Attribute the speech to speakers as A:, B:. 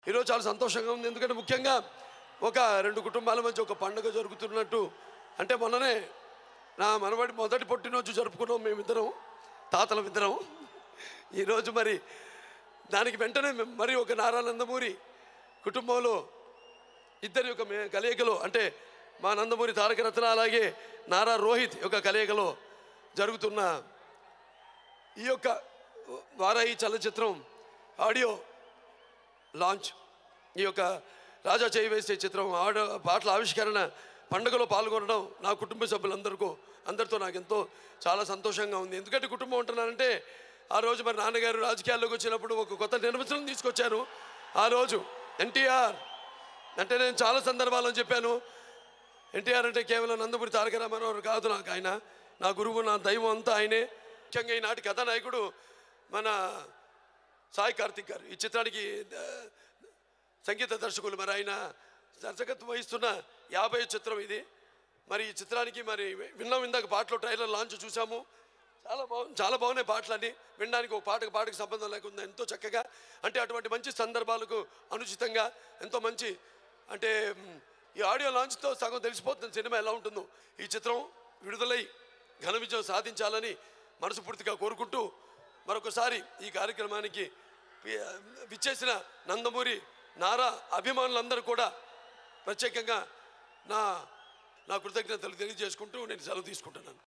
A: ఈరోజు చాలా సంతోషంగా ఉంది. ఎందుకంటే ముఖ్యంగా ఒక 2 కుటుంబాల మధ్య ఒక పండుగ జరుగుతున్నట్టు. అంటే మొన్ననే నా మనవడి మొదటి పుట్టినరోజు జరుపుకున్నాం మేమిద్దరం, తాతలమిద్దరం. ఈరోజు మరి దానికి వెంటనే మరి ఒక నారా నందమూరి కుటుంబంలో ఇద్దరి యొక్క కలయికలో, అంటే మా నందమూరి తారక రత్న అలాగే నారా రోహిత్ యొక్క కలయికలో జరుగుతున్న ఈ యొక్క వారాహి చలనచిత్రం ఆడియో లాంచ్, ఈ యొక్క రాజా చేయి వేసే చిత్రం పాటల ఆవిష్కరణ పండుగలో పాల్గొనడం నా కుటుంబ అందరితో నాకు ఎంతో చాలా సంతోషంగా ఉంది. ఎందుకంటే కుటుంబం ఉంటున్నానంటే ఆ రోజు మరి నాన్నగారు రాజకీయాల్లోకి వచ్చినప్పుడు ఒక కొత్త నిర్వచనం తీసుకొచ్చారు. ఆ రోజు ఎన్టీఆర్ అంటే నేను చాలా సందర్భాల్లో చెప్పాను, ఎన్టీఆర్ అంటే కేవలం నందమూరి తారక రామారావు కాదు, నాకు ఆయన నా గురువు, నా దైవం అంతా ఆయనే. ముఖ్యంగా ఈనాటి కథానాయకుడు మన సాయి కార్తిక్ గారు. ఈ చిత్రానికి సంగీత దర్శకులు, మరి ఆయన దర్శకత్వం వహిస్తున్న 50వ చిత్రం ఇది. మరి ఈ చిత్రానికి మరి విన్నాం, ఇందాక పాటలో ట్రైలర్ లాంచ్ చూసాము. చాలా బాగున్నాయి పాటలన్నీ. వినడానికి ఒక పాటకు సంబంధం లేకుండా ఎంతో చక్కగా, అంటే అటువంటి మంచి సందర్భాలకు అనుచితంగా ఎంతో మంచి, అంటే ఈ ఆడియో లాంచ్తో సగం తెలిసిపోతుంది సినిమా ఎలా ఉంటుందో. ఈ చిత్రం విడుదలై ఘన విజయం సాధించాలని మనస్ఫూర్తిగా కోరుకుంటూ మరొకసారి ఈ కార్యక్రమానికి విచ్చేసిన నందమూరి నారా అభిమానులందరూ కూడా ప్రత్యేకంగా నా కృతజ్ఞతలు తెలియజేసుకుంటూ నేను సెలవు తీసుకుంటున్నాను.